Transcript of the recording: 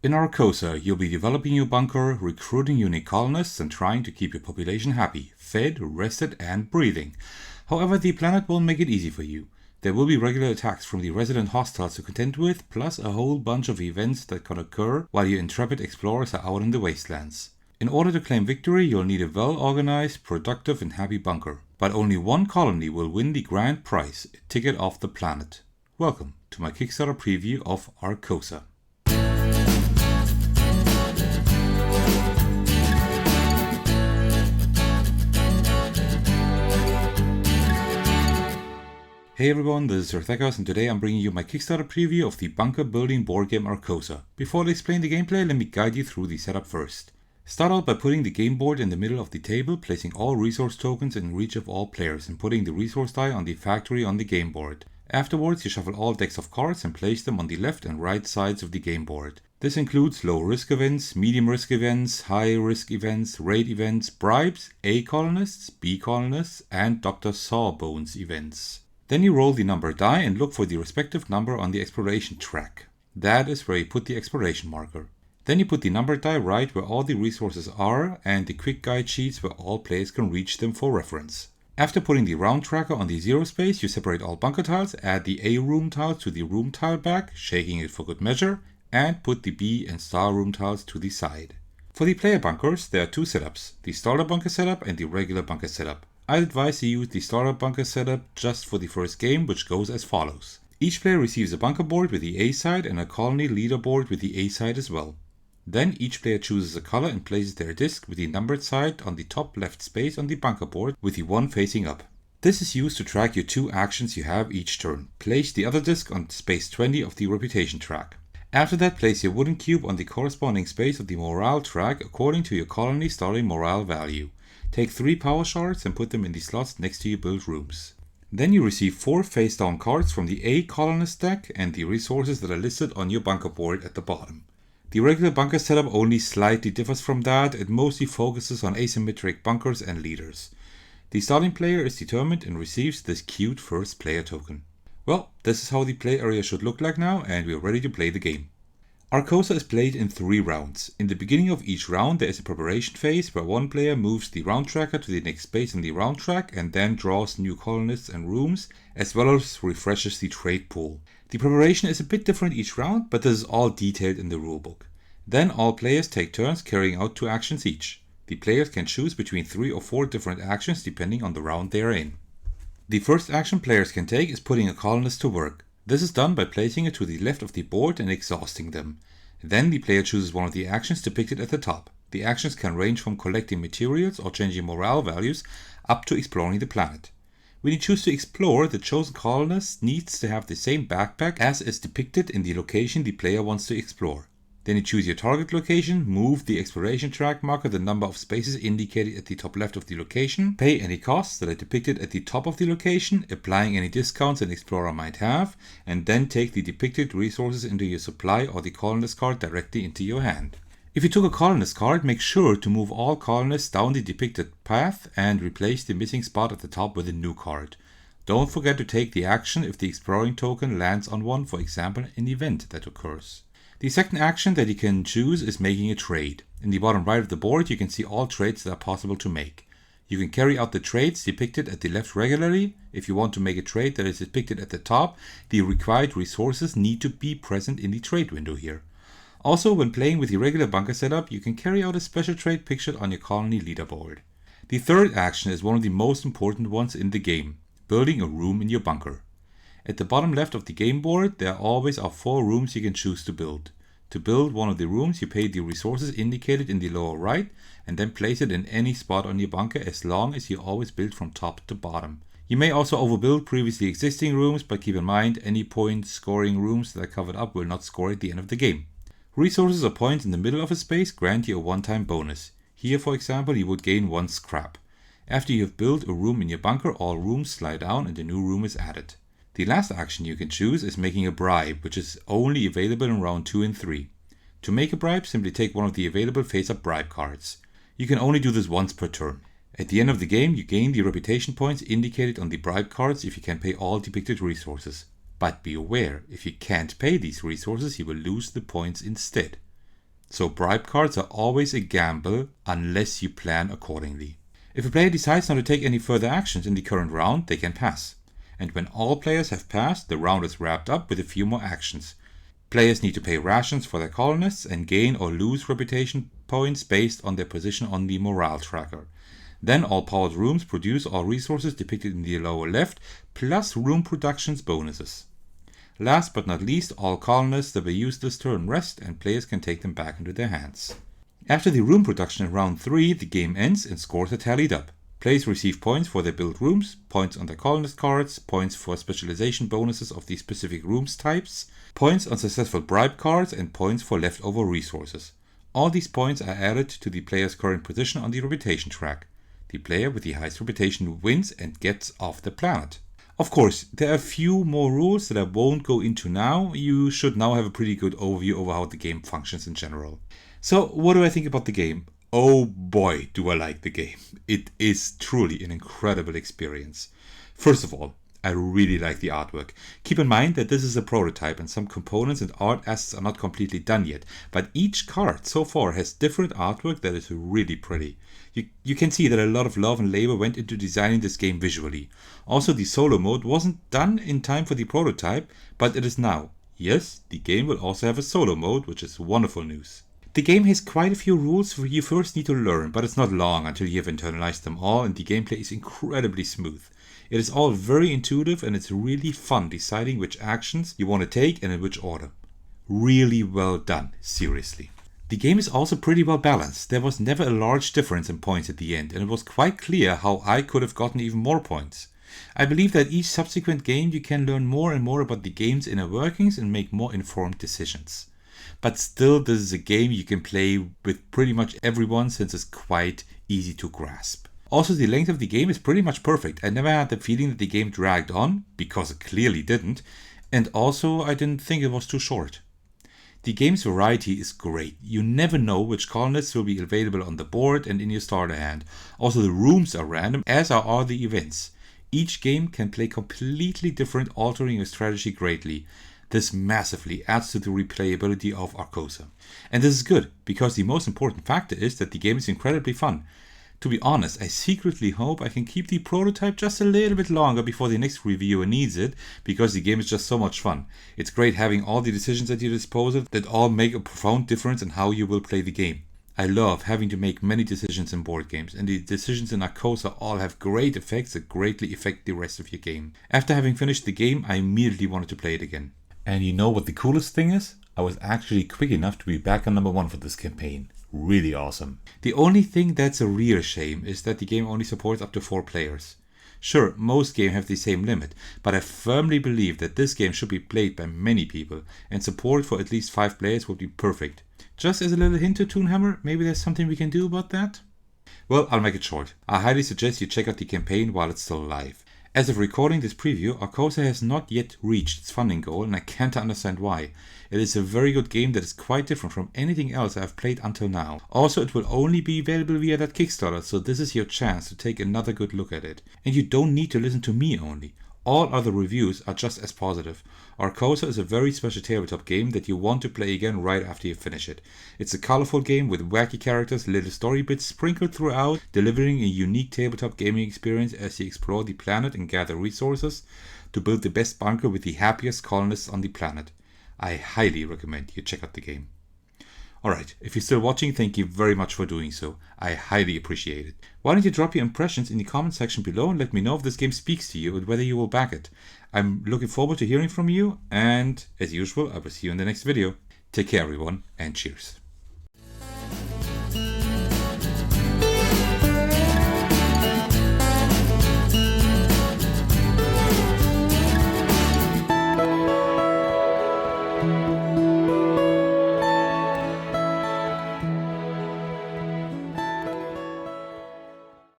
In Arkosa, you'll be developing your bunker, recruiting unique colonists, and trying to keep your population happy, fed, rested, and breathing. However, the planet won't make it easy for you. There will be regular attacks from the resident hostiles to contend with, plus a whole bunch of events that can occur while your intrepid explorers are out in the wastelands. In order to claim victory, you'll need a well-organized, productive, and happy bunker. But only one colony will win the grand prize, a ticket off the planet. Welcome to my Kickstarter preview of Arkosa. Hey everyone, this is Arkosa and today I'm bringing you my Kickstarter preview of the bunker building board game Arkosa. Before I explain the gameplay, let me guide you through the setup first. Start out by putting the game board in the middle of the table, placing all resource tokens in reach of all players and putting the resource die on the factory on the game board. Afterwards, you shuffle all decks of cards and place them on the left and right sides of the game board. This includes low risk events, medium risk events, high risk events, raid events, bribes, A colonists, B colonists, and Dr. Sawbones events. Then you roll the number die and look for the respective number on the exploration track. That is where you put the exploration marker. Then you put the number die right where all the resources are and the quick guide sheets where all players can reach them for reference. After putting the round tracker on the zero space, you separate all bunker tiles, add the A room tile to the room tile back, shaking it for good measure, and put the B and star room tiles to the side. For the player bunkers, there are two setups, the starter bunker setup and the regular bunker setup. I'd advise you use the starter bunker setup just for the first game, which goes as follows. Each player receives a bunker board with the A side and a colony leaderboard with the A side as well. Then each player chooses a color and places their disc with the numbered side on the top left space on the bunker board with the one facing up. This is used to track your two actions you have each turn. Place the other disc on space 20 of the reputation track. After that, place your wooden cube on the corresponding space of the morale track according to your colony starting morale value. Take 3 power shards and put them in the slots next to your build rooms. Then you receive 4 face down cards from the A colonist deck and the resources that are listed on your bunker board at the bottom. The regular bunker setup only slightly differs from that. It mostly focuses on asymmetric bunkers and leaders. The starting player is determined and receives this cute first player token. Well, this is how the play area should look like now, and we are ready to play the game. Arkosa is played in 3 rounds. In the beginning of each round there is a preparation phase where one player moves the round tracker to the next space on the round track and then draws new colonists and rooms, as well as refreshes the trade pool. The preparation is a bit different each round, but this is all detailed in the rulebook. Then all players take turns carrying out 2 actions each. The players can choose between 3 or 4 different actions depending on the round they are in. The first action players can take is putting a colonist to work. This is done by placing it to the left of the board and exhausting them. Then the player chooses one of the actions depicted at the top. The actions can range from collecting materials or changing morale values up to exploring the planet. When you choose to explore, the chosen colonist needs to have the same backpack as is depicted in the location the player wants to explore. Then you choose your target location, move the exploration track marker the number of spaces indicated at the top left of the location, pay any costs that are depicted at the top of the location, applying any discounts an explorer might have, and then take the depicted resources into your supply or the colonist card directly into your hand. If you took a colonist card, make sure to move all colonists down the depicted path and replace the missing spot at the top with a new card. Don't forget to take the action if the exploring token lands on one, for example an event that occurs. The second action that you can choose is making a trade. In the bottom right of the board you can see all trades that are possible to make. You can carry out the trades depicted at the left regularly. If you want to make a trade that is depicted at the top, the required resources need to be present in the trade window here. Also, when playing with the regular bunker setup, you can carry out a special trade pictured on your colony leaderboard. The third action is one of the most important ones in the game, building a room in your bunker. At the bottom left of the game board, there always are 4 rooms you can choose to build. To build one of the rooms, you pay the resources indicated in the lower right and then place it in any spot on your bunker as long as you always build from top to bottom. You may also overbuild previously existing rooms, but keep in mind any point scoring rooms that are covered up will not score at the end of the game. Resources or points in the middle of a space grant you a one-time bonus. Here, for example, you would gain 1 scrap. After you have built a room in your bunker, all rooms slide down and a new room is added. The last action you can choose is making a bribe, which is only available in round 2 and 3. To make a bribe, simply take one of the available face-up bribe cards. You can only do this once per turn. At the end of the game, you gain the reputation points indicated on the bribe cards if you can pay all depicted resources. But be aware, if you can't pay these resources, you will lose the points instead. So bribe cards are always a gamble unless you plan accordingly. If a player decides not to take any further actions in the current round, they can pass. And when all players have passed, the round is wrapped up with a few more actions. Players need to pay rations for their colonists and gain or lose reputation points based on their position on the morale tracker. Then all powered rooms produce all resources depicted in the lower left, plus room production's bonuses. Last but not least, all colonists that were used this turn rest and players can take them back into their hands. After the room production in round 3, the game ends and scores are tallied up. Players receive points for their built rooms, points on their colonist cards, points for specialization bonuses of the specific rooms types, points on successful bribe cards, and points for leftover resources. All these points are added to the player's current position on the reputation track. The player with the highest reputation wins and gets off the planet. Of course, there are a few more rules that I won't go into now. You should now have a pretty good overview over how the game functions in general. So, what do I think about the game? Oh boy, do I like the game. It is truly an incredible experience. First of all, I really like the artwork. Keep in mind that this is a prototype and some components and art assets are not completely done yet, but each card so far has different artwork that is really pretty. You can see that a lot of love and labor went into designing this game visually. Also, the solo mode wasn't done in time for the prototype, but it is now. Yes, the game will also have a solo mode, which is wonderful news. The game has quite a few rules you first need to learn, but it's not long until you have internalized them all and the gameplay is incredibly smooth. It is all very intuitive and it's really fun deciding which actions you want to take and in which order. Really well done, seriously. The game is also pretty well balanced. There was never a large difference in points at the end and it was quite clear how I could have gotten even more points. I believe that each subsequent game you can learn more and more about the game's inner workings and make more informed decisions. But still, this is a game you can play with pretty much everyone since it's quite easy to grasp. Also, the length of the game is pretty much perfect. I never had the feeling that the game dragged on, because it clearly didn't, and also I didn't think it was too short. The game's variety is great. You never know which colonists will be available on the board and in your starter hand. Also, the rooms are random, as are all the events. Each game can play completely different, altering your strategy greatly. This massively adds to the replayability of Arkosa. And this is good, because the most important factor is that the game is incredibly fun. To be honest, I secretly hope I can keep the prototype just a little bit longer before the next reviewer needs it, because the game is just so much fun. It's great having all the decisions at your disposal that all make a profound difference in how you will play the game. I love having to make many decisions in board games, and the decisions in Arkosa all have great effects that greatly affect the rest of your game. After having finished the game, I immediately wanted to play it again. And you know what the coolest thing is? I was actually quick enough to be back on number 1 for this campaign. Really awesome. The only thing that's a real shame is that the game only supports up to 4 players. Sure, most games have the same limit, but I firmly believe that this game should be played by many people, and support for at least 5 players would be perfect. Just as a little hint to Toonhammer, maybe there's something we can do about that? Well, I'll make it short. I highly suggest you check out the campaign while it's still alive. As of recording this preview, Arkosa has not yet reached its funding goal and I can't understand why. It is a very good game that is quite different from anything else I've played until now. Also, it will only be available via that Kickstarter, so this is your chance to take another good look at it. And you don't need to listen to me only. All other reviews are just as positive. Arkosa is a very special tabletop game that you want to play again right after you finish it. It's a colorful game with wacky characters, little story bits sprinkled throughout, delivering a unique tabletop gaming experience as you explore the planet and gather resources to build the best bunker with the happiest colonists on the planet. I highly recommend you check out the game. Alright, if you're still watching, thank you very much for doing so. I highly appreciate it. Why don't you drop your impressions in the comment section below and let me know if this game speaks to you and whether you will back it. I'm looking forward to hearing from you, and as usual, I will see you in the next video. Take care everyone, and cheers.